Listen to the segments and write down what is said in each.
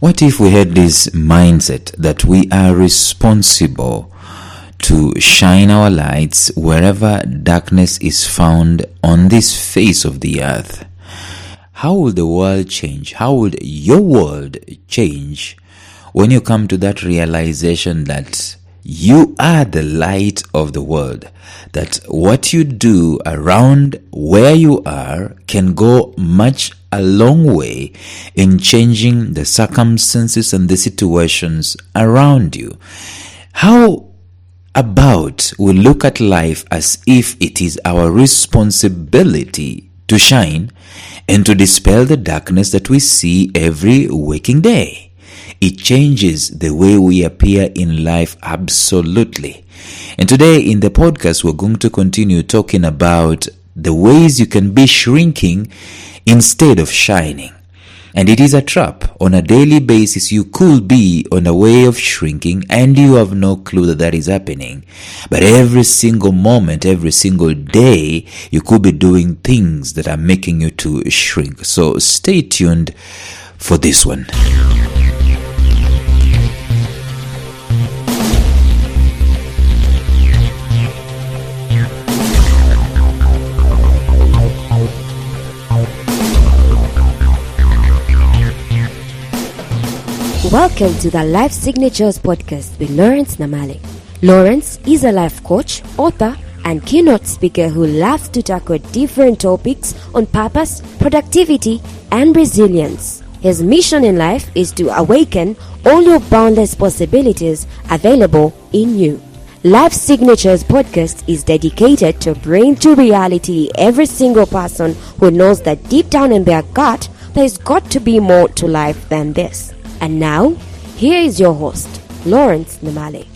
What if we had this mindset that we are responsible to shine our lights wherever darkness is found on this face of the earth? How will the world change? How would your world change when you come to that realization that you are the light of the world, that what you do around where you are can go a long way in changing the circumstances and the situations around you? How about we look at life as if it is our responsibility to shine and to dispel the darkness that we see every waking day? It changes the way we appear in life absolutely. And today in the podcast, we're going to continue talking about the ways you can be shrinking instead of shining. And it is a trap. On a daily basis, you could be on a way of shrinking and you have no clue that is happening. But every single moment, every single day, you could be doing things that are making you to shrink. So stay tuned for this one. Welcome to the Life Signatures podcast with Lawrence Namale. Lawrence is a life coach, author, and keynote speaker who loves to tackle different topics on purpose, productivity, and resilience. His mission in life is to awaken all your boundless possibilities available in you. Life Signatures podcast is dedicated to bring to reality every single person who knows that deep down in their gut, there's got to be more to life than this. And now, here is your host, Lawrence Namale.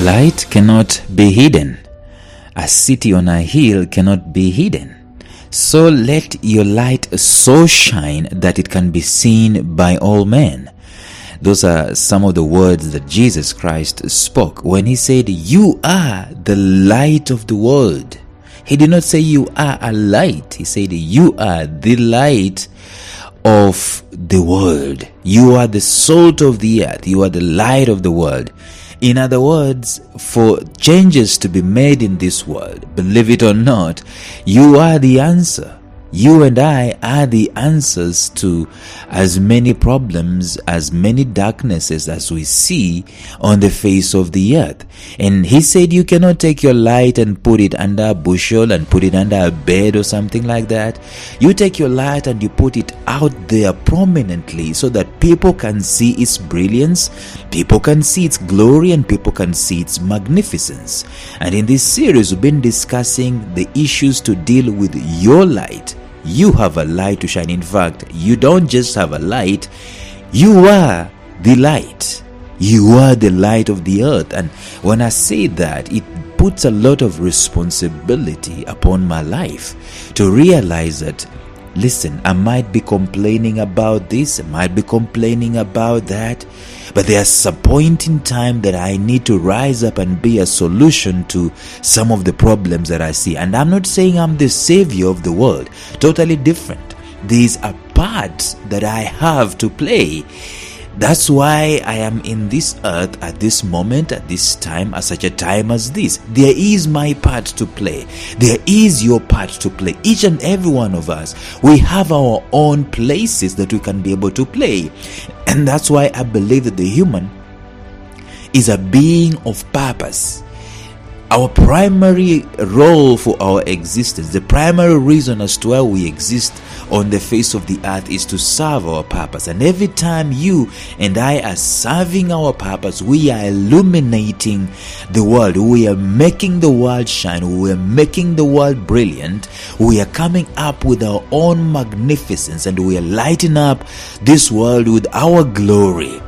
Light cannot be hidden. A city on a hill cannot be hidden. So let your light so shine that it can be seen by all men. Those are some of the words that Jesus Christ spoke when he said, "You are the light of the world." He did not say you are a light. He said you are the light of the world. You are the salt of the earth. You are the light of the world. In other words, for changes to be made in this world, believe it or not, you are the answer. You and I are the answers to as many problems, as many darknesses as we see on the face of the earth. And he said you cannot take your light and put it under a bushel and put it under a bed or something like that. You take your light and you put it out there prominently so that people can see its brilliance, people can see its glory, and people can see its magnificence. And in this series, we've been discussing the issues to deal with your light. You have a light to shine. In fact, you don't just have a light, you are the light. You are the light of the earth. And when I say that, it puts a lot of responsibility upon my life to realize that, listen, I might be complaining about this, I might be complaining about that, but there's a point in time that I need to rise up and be a solution to some of the problems that I see. And I'm not saying I'm the savior of the world. Totally different. There's a part that I have to play. That's why I am in this earth at this moment, at this time, at such a time as this. There is my part to play. There is your part to play. Each and every one of us, we have our own places that we can be able to play. And that's why I believe that the human is a being of purpose. Our primary role for our existence, the primary reason as to why we exist on the face of the earth is to serve our purpose. And every time you and I are serving our purpose, we are illuminating the world. We are making the world shine. We are making the world brilliant. We are coming up with our own magnificence, and we are lighting up this world with our glory.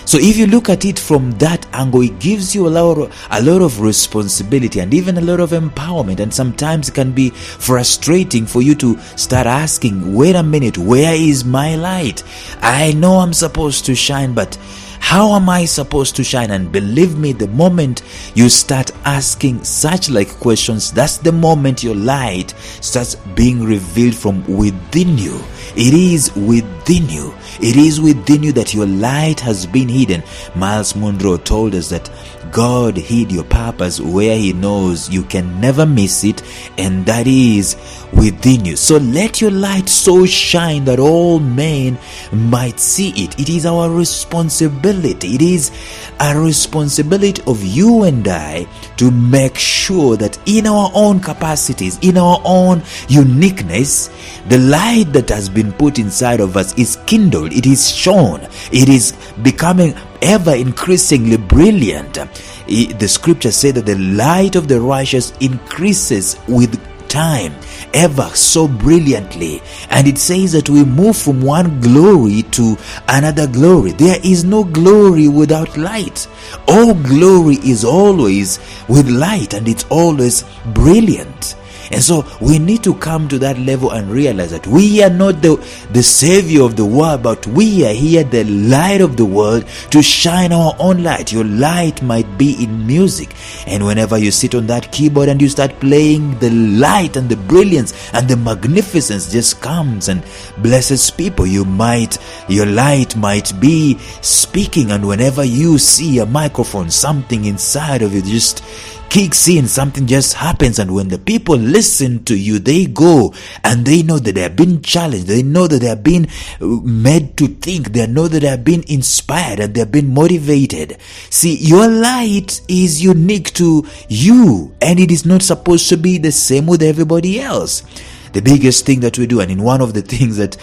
So if you look at it from that angle, it gives you a lot of responsibility and even a lot of empowerment. And sometimes it can be frustrating for you to start asking, wait a minute, where is my light? I know I'm supposed to shine, but how am I supposed to shine? And believe me, the moment you start asking such like questions, that's the moment your light starts being revealed from within you. It is within you. It is within you that your light has been hidden. Miles Monroe told us that God hid your purpose where He knows you can never miss it, and that is within you. So let your light so shine that all men might see it. It is our responsibility. It is a responsibility of you and I to make sure that in our own capacities, in our own uniqueness, the light that has been put inside of us is kindled. It is shown. It is becoming ever increasingly brilliant. The scripture says that the light of the righteous increases with time, ever so brilliantly. And it says that we move from one glory to another glory. There is no glory without light. All glory is always with light, and it's always brilliant. And so we need to come to that level and realize that we are not the savior of the world, but we are here, the light of the world, to shine our own light. Your light might be in music, and whenever you sit on that keyboard and you start playing, the light and the brilliance and the magnificence just comes and blesses people. Your light might be speaking, and whenever you see a microphone, something inside of you just kicks in, something just happens. And when the people listen to you, they go and they know that they have been challenged, they know that they have been made to think, they know that they have been inspired, and they have been motivated. See, your light is unique to you, and it is not supposed to be the same with everybody else. The biggest thing that we do, and in one of the things that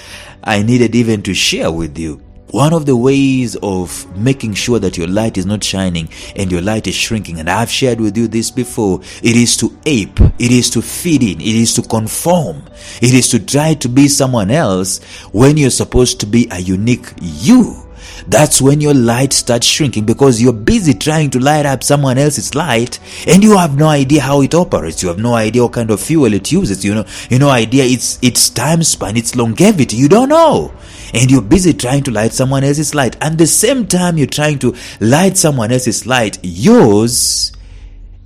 I needed even to share with you, one of the ways of making sure that your light is not shining and your light is shrinking, and I've shared with you this before, it is to ape, it is to fit in, it is to conform, it is to try to be someone else when you're supposed to be a unique you. That's when your light starts shrinking, because you're busy trying to light up someone else's light, and you have no idea how it operates. You have no idea what kind of fuel it uses. You know idea its time span, its longevity. You don't know. And you're busy trying to light someone else's light. And the same time you're trying to light someone else's light, yours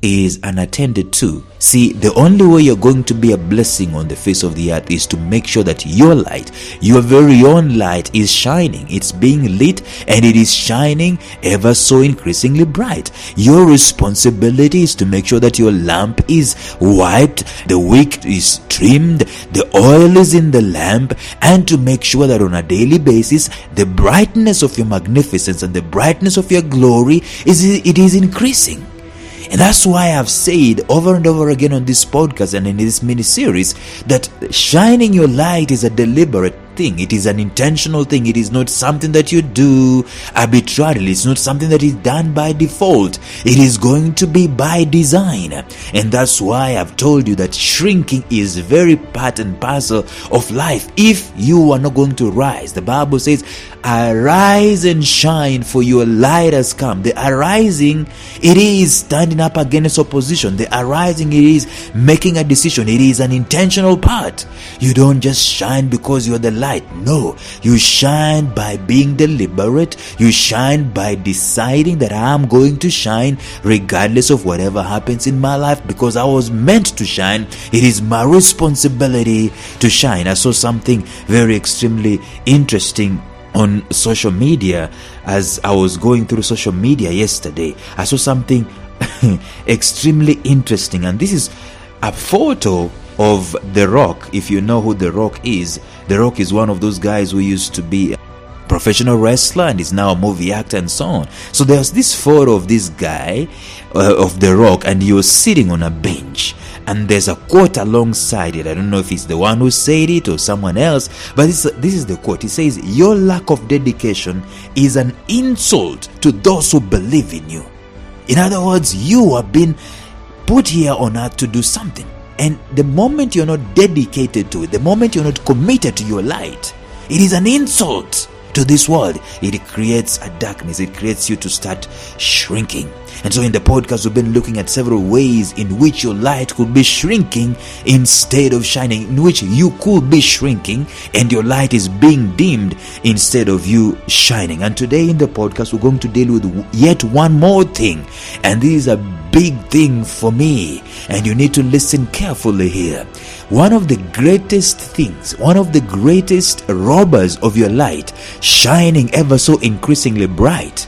is unattended to. See, the only way you're going to be a blessing on the face of the earth is to make sure that your light, your very own light, is shining. It's being lit, and it is shining ever so increasingly bright. Your responsibility is to make sure that your lamp is wiped, the wick is trimmed, the oil is in the lamp, and to make sure that on a daily basis, the brightness of your magnificence and the brightness of your glory is increasing. And that's why I've said over and over again on this podcast and in this mini-series that shining your light is a deliberate thing. It is an intentional thing. It is not something that you do arbitrarily. It's not something that is done by default. It is going to be by design. And that's why I've told you that shrinking is very part and parcel of life. If you are not going to rise, the Bible says, arise and shine, for your light has come. The arising, it is standing up against opposition. The arising, it is making a decision. It is an intentional part. You don't just shine because you're the light. No, you shine by being deliberate. You shine by deciding that I'm going to shine regardless of whatever happens in my life, because I was meant to shine. It is my responsibility to shine. I saw something very extremely interesting on social media as I was going through social media yesterday. I saw something extremely interesting, and this is a photo of The Rock. If you know who The Rock is one of those guys who used to be a professional wrestler and is now a movie actor and so on. So there's this photo of this guy, of The Rock, and he was sitting on a bench. And there's a quote alongside it. I don't know if it's the one who said it or someone else, but this is the quote. It says, "Your lack of dedication is an insult to those who believe in you." In other words, you have been put here on earth to do something. And the moment you're not dedicated to it, the moment you're not committed to your light, it is an insult to this world, it creates a darkness. It creates you to start shrinking. And so in the podcast, we've been looking at several ways in which your light could be shrinking instead of shining, in which you could be shrinking and your light is being dimmed instead of you shining. And today in the podcast, we're going to deal with yet one more thing. And this is a big thing for me, and you need to listen carefully here. One of the greatest things, one of the greatest robbers of your light shining ever so increasingly bright,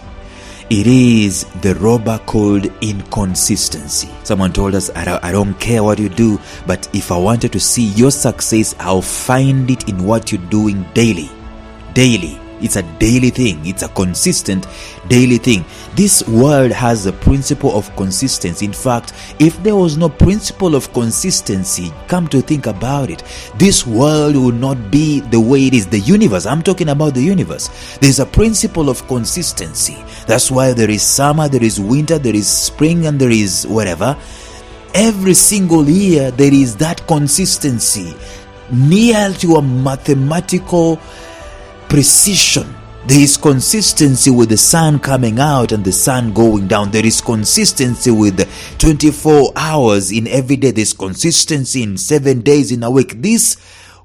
it is the robber called inconsistency. Someone told us, I don't care what you do, but if I wanted to see your success, I'll find it in what you're doing daily. Daily. It's a daily thing. It's a consistent daily thing. This world has a principle of consistency. In fact, if there was no principle of consistency, come to think about it, this world would not be the way it is. The universe, I'm talking about the universe. There's a principle of consistency. That's why there is summer, there is winter, there is spring, and there is whatever. Every single year, there is that consistency near to a mathematical precision. There is consistency with the sun coming out and the sun going down. There is consistency with 24 hours in every day. There's consistency in 7 days in a week. This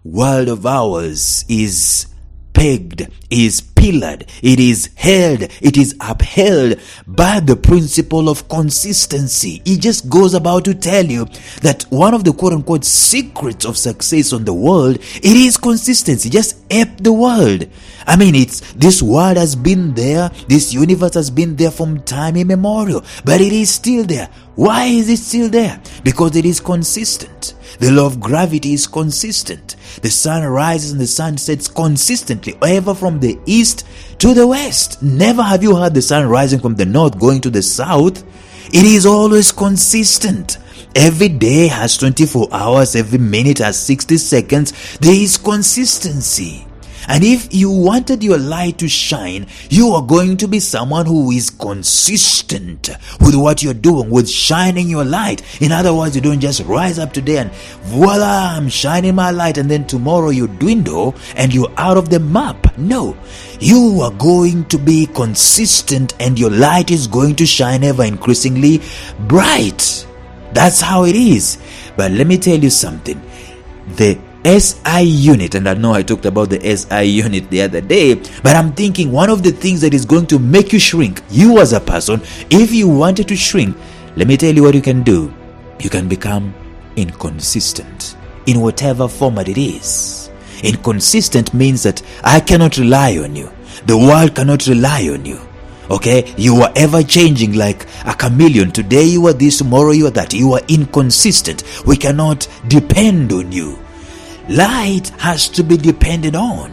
world of ours is pegged, is pillared, it is held, it is upheld by the principle of consistency. It just goes about to tell you that one of the quote-unquote secrets of success on the world, it is consistency. Just ape the world. I mean, this world has been there, this universe has been there from time immemorial, but it is still there. Why is it still there? Because it is consistent. The law of gravity is consistent. The sun rises and the sun sets consistently, ever from the east to the west. Never have you heard the sun rising from the north going to the south. It is always consistent. Every day has 24 hours, every minute has 60 seconds. There is consistency. And if you wanted your light to shine, you are going to be someone who is consistent with what you're doing, with shining your light. In other words, you don't just rise up today and voila, I'm shining my light, and then tomorrow you dwindle and you're out of the map. No, you are going to be consistent and your light is going to shine ever increasingly bright. That's how it is. But let me tell you something. The SI unit, and I know I talked about the SI unit the other day, but I'm thinking one of the things that is going to make you shrink, you as a person, if you wanted to shrink, let me tell you what you can do. You can become inconsistent in whatever format it is. Inconsistent means that I cannot rely on you. The world cannot rely on you. Okay, you are ever changing like a chameleon. Today you are this, tomorrow you are that. You are inconsistent. We cannot depend on you. Light has to be depended on,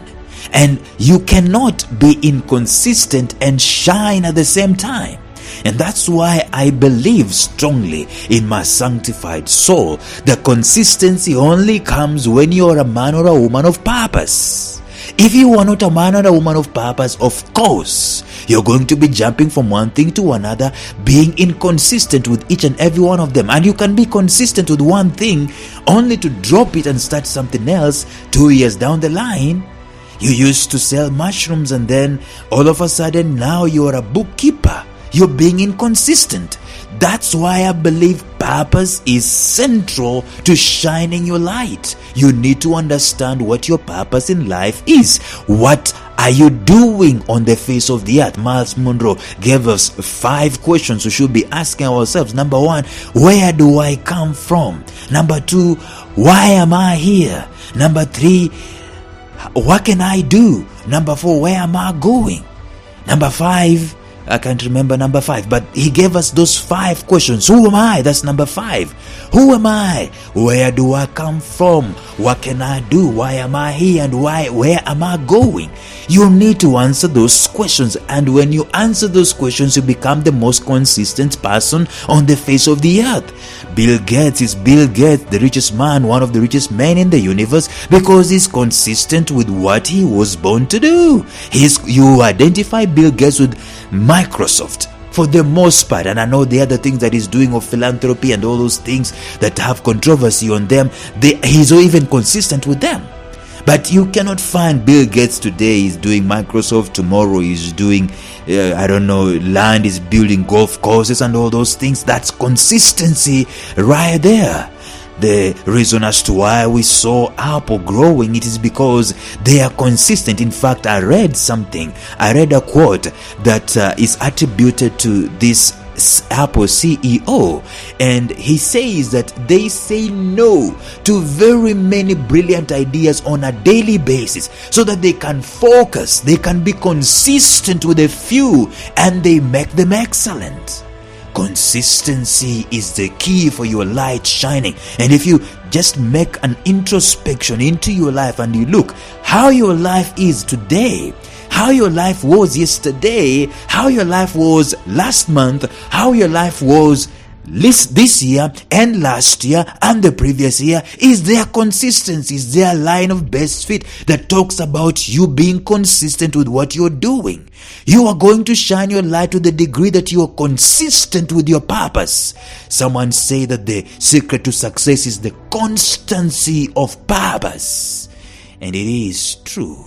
and you cannot be inconsistent and shine at the same time. And that's why I believe strongly in my sanctified soul. The consistency only comes when you're a man or a woman of purpose. If you are not a man or a woman of purpose, of course, you're going to be jumping from one thing to another, being inconsistent with each and every one of them. And you can be consistent with one thing only to drop it and start something else 2 years down the line. You used to sell mushrooms and then all of a sudden now you're a bookkeeper. You're being inconsistent. That's why I believe purpose is central to shining your light. You need to understand what your purpose in life is. What are you doing on the face of the earth? Miles Monroe gave us 5 questions we should be asking ourselves. Number 1, where do I come from? Number 2, why am I here? Number 3, what can I do? Number 4, where am I going? Number 5, I can't remember number 5, but he gave us those 5 questions. Who am I? That's number 5. Who am I? Where do I come from? What can I do? Why am I here? And where am I going? You need to answer those questions. And when you answer those questions, you become the most consistent person on the face of the earth. Bill Gates is Bill Gates, the richest man, one of the richest men in the universe, because he's consistent with what he was born to do. You identify Bill Gates with Microsoft for the most part, and I know the other things that he's doing of philanthropy and all those things that have controversy on them, he's even consistent with them. But you cannot find Bill Gates today is doing Microsoft, tomorrow is doing, land is building golf courses and all those things. That's consistency right there. The reason as to why we saw Apple growing, it is because they are consistent. In fact, I read a quote that is attributed to this Apple CEO, and he says that they say no to very many brilliant ideas on a daily basis so that they can focus, they can be consistent with a few, and they make them excellent. Consistency is the key for your light shining. And if you just make an introspection into your life and you look how your life is today, how your life was yesterday, how your life was last month, how your life was this year and last year and the previous year, is their consistency, is their line of best fit that talks about you being consistent with what you're doing. You are going to shine your light to the degree that you are consistent with your purpose. Someone say that the secret to success is the constancy of purpose. And it is true.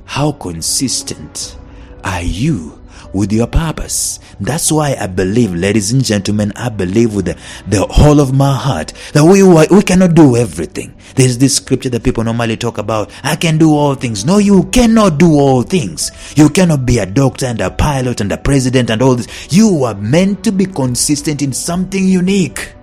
How consistent are you with your purpose? That's why I believe, ladies and gentlemen, I believe with the whole of my heart that we cannot do everything. There's this scripture that people normally talk about, I can do all things. No, you cannot do all things. You cannot be a doctor and a pilot and a president and all this. You are meant to be consistent in something unique.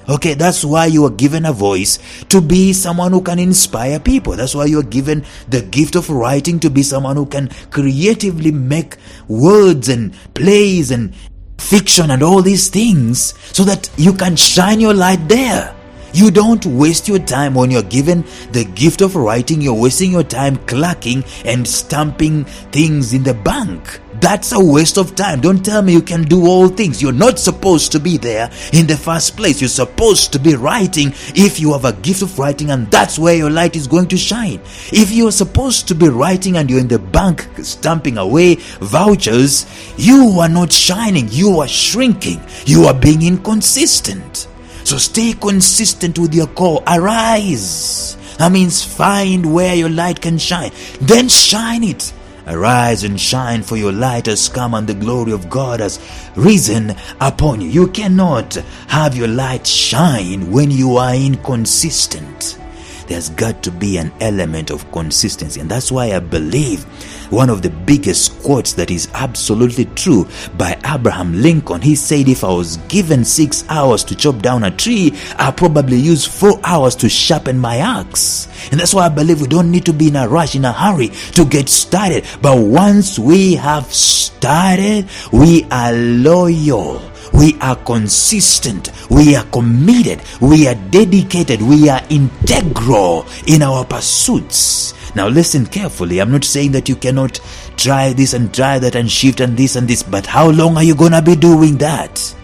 Okay, that's why you are given a voice to be someone who can inspire people. That's why you are given the gift of writing, to be someone who can creatively make words and plays and fiction and all these things so that you can shine your light there. You don't waste your time when you're given the gift of writing. You're wasting your time clacking and stamping things in the bank. That's a waste of time. Don't tell me you can do all things. You're not supposed to be there in the first place. You're supposed to be writing if you have a gift of writing, and that's where your light is going to shine. If you're supposed to be writing and you're in the bank stamping away vouchers, you are not shining. You are shrinking. You are being inconsistent. So stay consistent with your call. Arise. That means find where your light can shine. Then shine it. Arise and shine, for your light has come and the glory of God has risen upon you. You cannot have your light shine when you are inconsistent. There's got to be an element of consistency. And that's why I believe one of the biggest quotes that is absolutely true by Abraham Lincoln. He said, if I was given 6 hours to chop down a tree, I'll probably use 4 hours to sharpen my axe. And that's why I believe we don't need to be in a rush, in a hurry to get started. But once we have started, we are loyal. We are consistent, we are committed, we are dedicated, we are integral in our pursuits. Now listen carefully. I'm not saying that you cannot try this and try that and shift and this and this, but how long are you going to be doing that?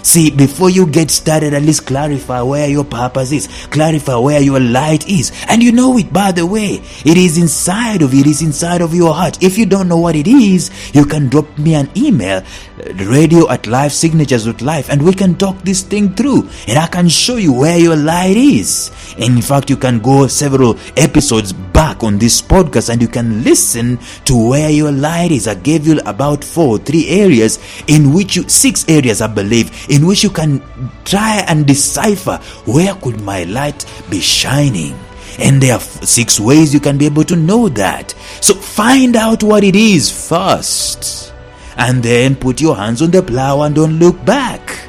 See, before you get started, at least clarify where your purpose is. Clarify where your light is. And you know it, by the way. It is inside of you. It is inside of your heart. If you don't know what it is, you can drop me an email, radio@lifesignatures.life, and we can talk this thing through. And I can show you where your light is. And in fact, you can go several episodes back on this podcast and you can listen to where your light is. I gave you about 3 areas in which 6 areas, I believe, in which you can try and decipher where could my light be shining. And there are 6 ways you can be able to know that. So find out what it is first, and then put your hands on the plow and don't look back.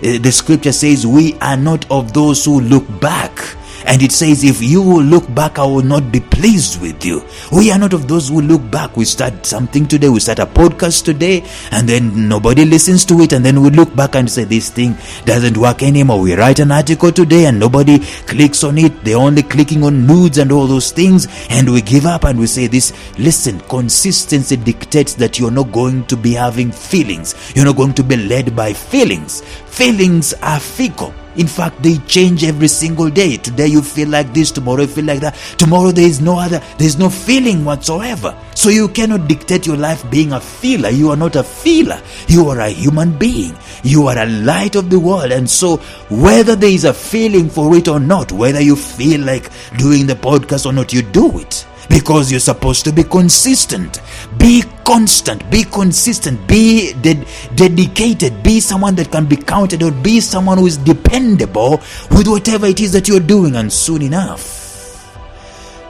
The scripture says we are not of those who look back. And it says, if you will look back, I will not be pleased with you. We are not of those who look back. We start something today, we start a podcast today, and then nobody listens to it, and then we look back and say, this thing doesn't work anymore. We write an article today and nobody clicks on it. They're only clicking on nudes and all those things, and we give up and we say this. Listen, consistency dictates that you're not going to be having feelings. You're not going to be led by feelings. Feelings are fickle. In fact, they change every single day. Today you feel like this, tomorrow you feel like that. Tomorrow there's no feeling whatsoever. So you cannot dictate your life being a feeler. You are not a feeler. You are a human being. You are a light of the world. And so whether there is a feeling for it or not, whether you feel like doing the podcast or not, you do it. Because you're supposed to be consistent. Be constant. Be consistent. Be dedicated. Be someone that can be counted on. Be someone who is dependable with whatever it is that you're doing. And soon enough,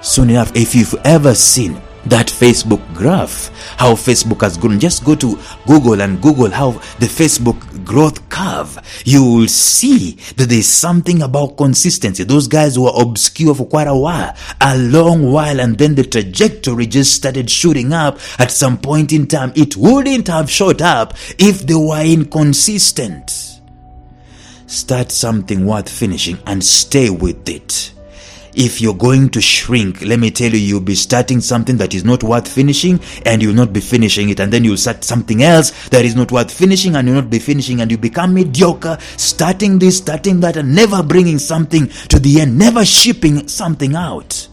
if you've ever seen that Facebook graph, how Facebook has grown, just go to Google and Google how the Facebook growth curve. You will see that there's something about consistency. Those guys were obscure for quite a long while, and then the trajectory just started shooting up at some point in time. It wouldn't have shot up if they were inconsistent. Start something worth finishing and stay with it. If you're going to shrink, let me tell you, you'll be starting something that is not worth finishing, and you'll not be finishing it, and then you'll start something else that is not worth finishing, and you'll not be finishing, and you become mediocre, starting this, starting that, and never bringing something to the end, never shipping something out.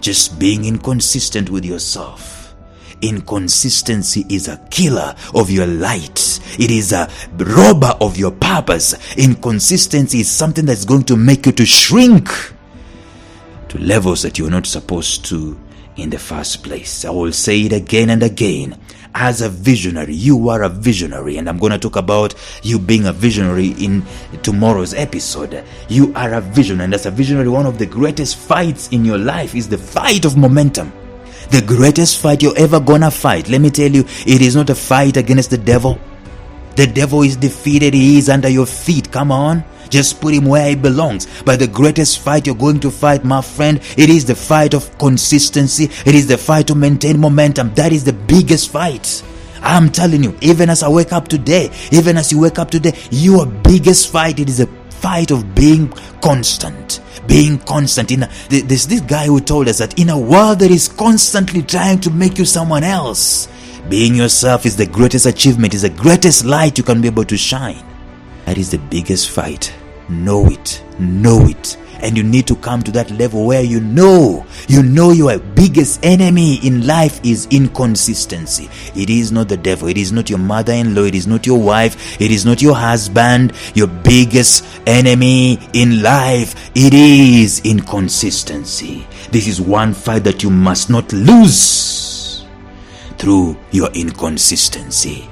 Just being inconsistent with yourself. Inconsistency is a killer of your light. It is a robber of your purpose. Inconsistency is something that's going to make you to shrink to levels that you're not supposed to in the first place. I will say it again and again. As a visionary, you are a visionary, and I'm going to talk about you being a visionary in tomorrow's episode. You are a visionary, and as a visionary, one of the greatest fights in your life is the fight of momentum. The greatest fight you're ever gonna fight, let me tell you, it is not a fight against the devil. The devil is defeated. He is under your feet. Come on. Just put him where he belongs. But the greatest fight you're going to fight, my friend, it is the fight of consistency. It is the fight to maintain momentum. That is the biggest fight. I'm telling you, even as I wake up today, even as you wake up today, your biggest fight, it is a fight of being constant. Being constant. There's this guy who told us that in a world that is constantly trying to make you someone else, being yourself is the greatest achievement, is the greatest light you can be able to shine. That is the biggest fight. Know it. Know it. And you need to come to that level where you know your biggest enemy in life is inconsistency. It is not the devil. It is not your mother-in-law. It is not your wife. It is not your husband. Your biggest enemy in life, it is inconsistency. This is one fight that you must not lose through your inconsistency.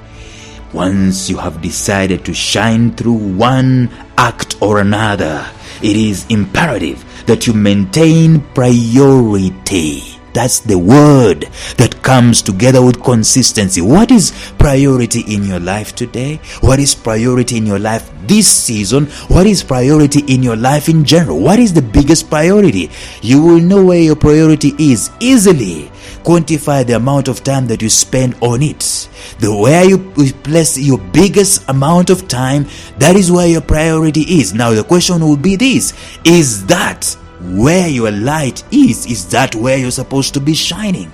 Once you have decided to shine through one act or another, it is imperative that you maintain priority. That's the word that comes together with consistency. What is priority in your life today? What is priority in your life this season? What is priority in your life in general? What is the biggest priority? You will know where your priority is easily. Quantify the amount of time that you spend on it. The where you place your biggest amount of time, that is where your priority is. Now the question will be this: is that where your light is? Is that where you're supposed to be shining?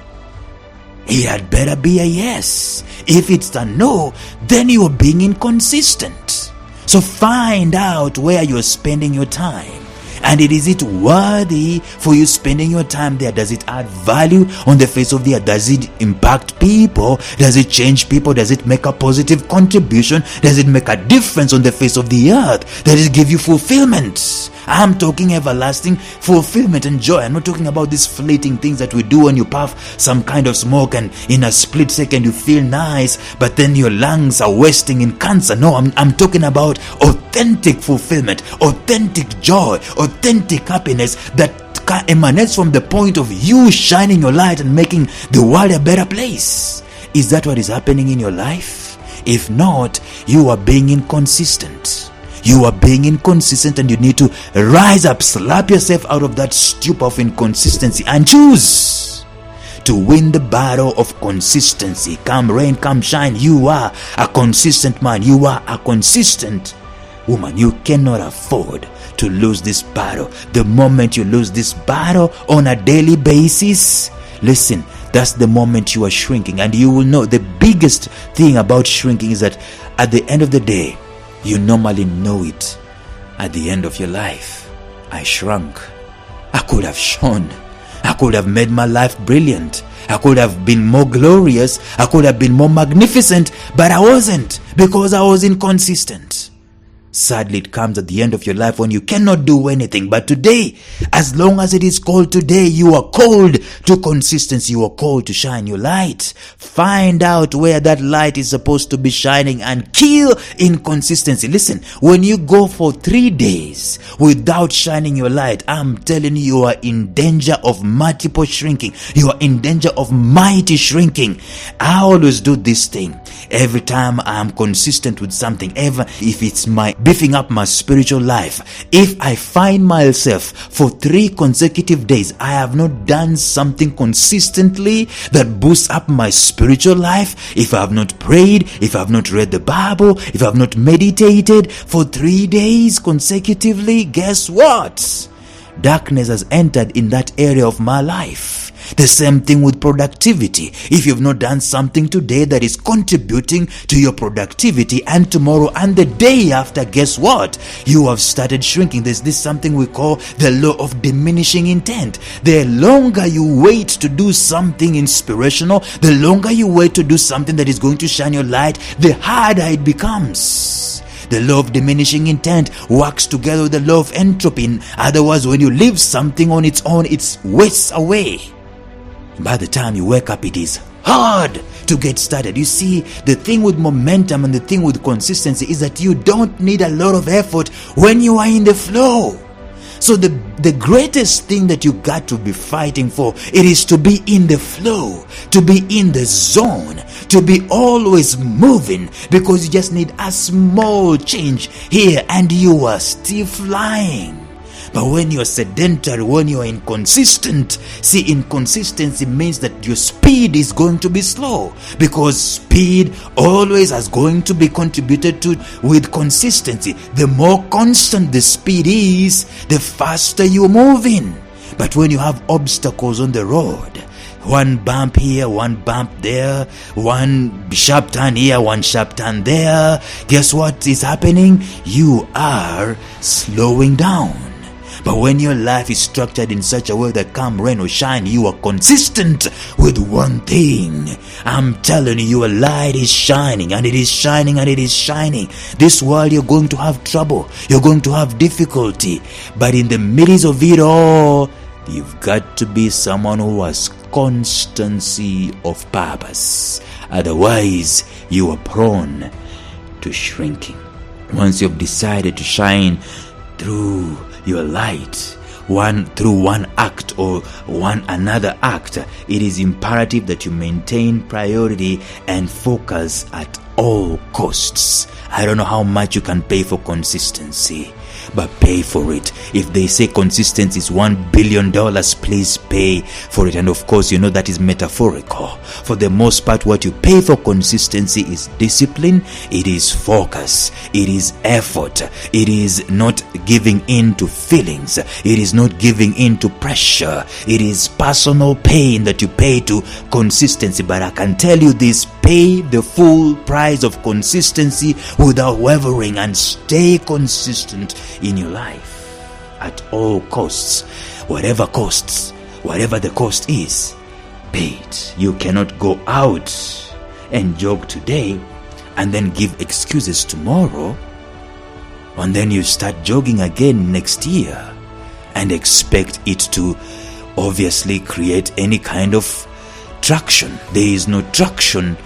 It had better be a yes. If it's a no, then you are being inconsistent. So find out where you're spending your time. And is it worthy for you spending your time there? Does it add value on the face of the earth? Does it impact people? Does it change people? Does it make a positive contribution? Does it make a difference on the face of the earth? Does it give you fulfillment? I'm talking everlasting fulfillment and joy. I'm not talking about these fleeting things that we do when you puff some kind of smoke and in a split second you feel nice, but then your lungs are wasting in cancer. No, I'm talking about authentic fulfillment, authentic joy, authentic happiness that emanates from the point of you shining your light and making the world a better place. Is that what is happening in your life? If not, you are being inconsistent. You are being inconsistent, and you need to rise up, slap yourself out of that stupor of inconsistency and choose to win the battle of consistency. Come rain, come shine, you are a consistent man. You are a consistent woman. You cannot afford to lose this battle. The moment you lose this battle on a daily basis, listen, that's the moment you are shrinking. And you will know the biggest thing about shrinking is that at the end of the day, you normally know it. At the end of your life, I shrunk. I could have shone. I could have made my life brilliant. I could have been more glorious. I could have been more magnificent, but I wasn't, because I was inconsistent. Sadly, it comes at the end of your life when you cannot do anything. But today, as long as it is called today, you are called to consistency. You are called to shine your light. Find out where that light is supposed to be shining and kill inconsistency. Listen, when you go for 3 days without shining your light, I'm telling you, you are in danger of multiple shrinking. You are in danger of mighty shrinking. I always do this thing. Every time I'm consistent with something, ever if it's my beefing up my spiritual life, if I find myself for 3 consecutive days I have not done something consistently that boosts up my spiritual life, if I have not prayed, if I have not read the Bible, if I have not meditated for 3 days consecutively, guess what? Darkness has entered in that area of my life. The same thing with productivity. If you've not done something today that is contributing to your productivity, and tomorrow and the day after, guess what? You have started shrinking. There's this something we call the law of diminishing intent. The longer you wait to do something inspirational, the longer you wait to do something that is going to shine your light, the harder it becomes. The law of diminishing intent works together with the law of entropy. In other words, when you leave something on its own, it wastes away. By the time you wake up, it is hard to get started. You see, the thing with momentum and the thing with consistency is that you don't need a lot of effort when you are in the flow. So the greatest thing that you got to be fighting for, it is to be in the flow, to be in the zone, to be always moving, because you just need a small change here and you are still flying. But when you're sedentary, when you're inconsistent, see, inconsistency means that your speed is going to be slow, because speed always is going to be contributed to with consistency. The more constant the speed is, the faster you're moving. But when you have obstacles on the road, one bump here, one bump there, one sharp turn here, one sharp turn there, guess what is happening? You are slowing down. But when your life is structured in such a way that come rain or shine, you are consistent with one thing. I'm telling you, your light is shining, and it is shining, and it is shining. This world, you're going to have trouble. You're going to have difficulty. But in the midst of it all, you've got to be someone who has constancy of purpose. Otherwise, you are prone to shrinking. Once you've decided to shine through your light, through one act or another act, it is imperative that you maintain priority and focus at all costs. I don't know how much you can pay for consistency, but pay for it. If they say consistency is $1 billion, please pay for it. And of course, you know that is metaphorical. For the most part, what you pay for consistency is discipline, it is focus, it is effort, it is not giving in to feelings, it is not giving in to pressure, it is personal pain that you pay to consistency. But I can tell you this, pay the full price of consistency without wavering, and stay consistent in your life at all costs. Whatever the cost is, pay it. You cannot go out and jog today and then give excuses tomorrow, and then you start jogging again next year and expect it to obviously create any kind of traction. There is no traction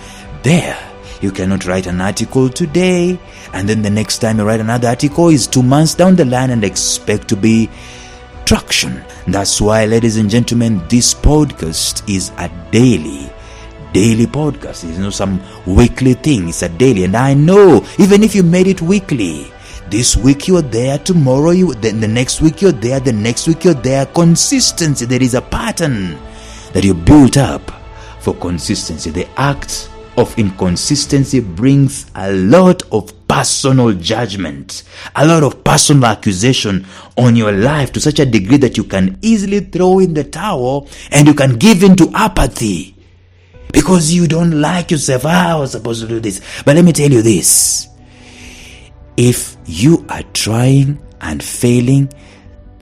there. You cannot write an article today and then the next time you write another article is 2 months down the line and expect to be traction. That's why, ladies and gentlemen, this podcast is a daily podcast. It's not some weekly thing. It's a daily. And I know, even if you made it weekly, this week you're there, tomorrow then the next week you're there, the next week you're there. Consistency. There is a pattern that you built up for consistency. The act of inconsistency brings a lot of personal judgment, a lot of personal accusation on your life, to such a degree that you can easily throw in the towel and you can give in to apathy because you don't like yourself. I was supposed to do this. But let me tell you this, if you are trying and failing,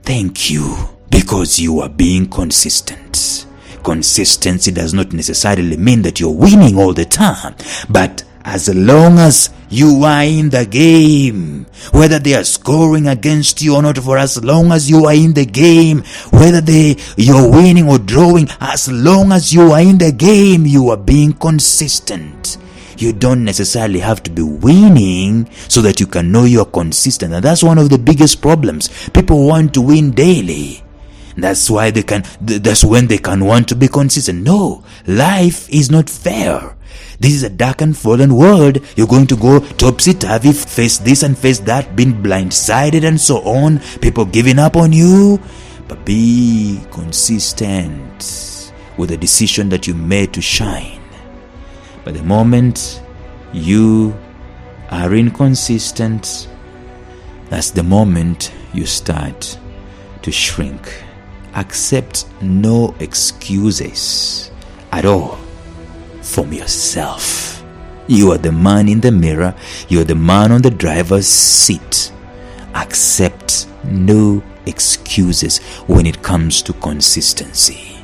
thank you. because you are being consistent. Consistency does not necessarily mean that you're winning all the time, but as long as you are in the game, whether they are scoring against you or not, for as long as you are in the game, whether you're winning or drawing, as long as you are in the game, you are being consistent. You don't necessarily have to be winning so that you can know you're consistent. And that's one of the biggest problems. People want to win daily. That's why that's when they can want to be consistent. No, life is not fair. This is a dark and fallen world. You're going to go topsy-turvy, face this and face that, being blindsided and so on, people giving up on you. But be consistent with the decision that you made to shine. But the moment you are inconsistent, that's the moment you start to shrink. Accept no excuses at all from yourself. You are the man in the mirror. You are the man on the driver's seat. Accept no excuses when it comes to consistency.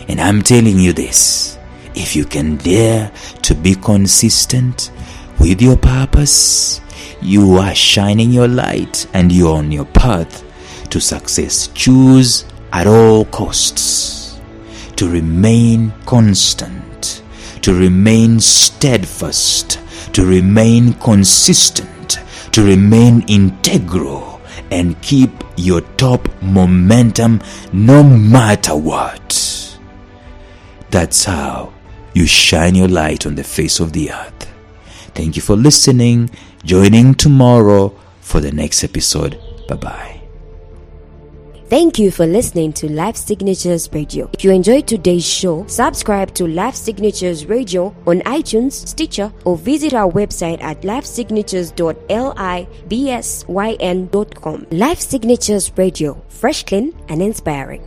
And I'm telling you this, if you can dare to be consistent with your purpose, you are shining your light and you're on your path to success. Choose at all costs to remain constant, to remain steadfast, to remain consistent, to remain integral, and keep your top momentum no matter what. That's how you shine your light on the face of the earth. Thank you for listening. Joining tomorrow for the next episode. Bye-bye. Thank you for listening to Life Signatures Radio. If you enjoyed today's show, subscribe to Life Signatures Radio on iTunes, Stitcher, or visit our website at lifesignatures.libsyn.com. Life Signatures Radio, fresh, clean, and inspiring.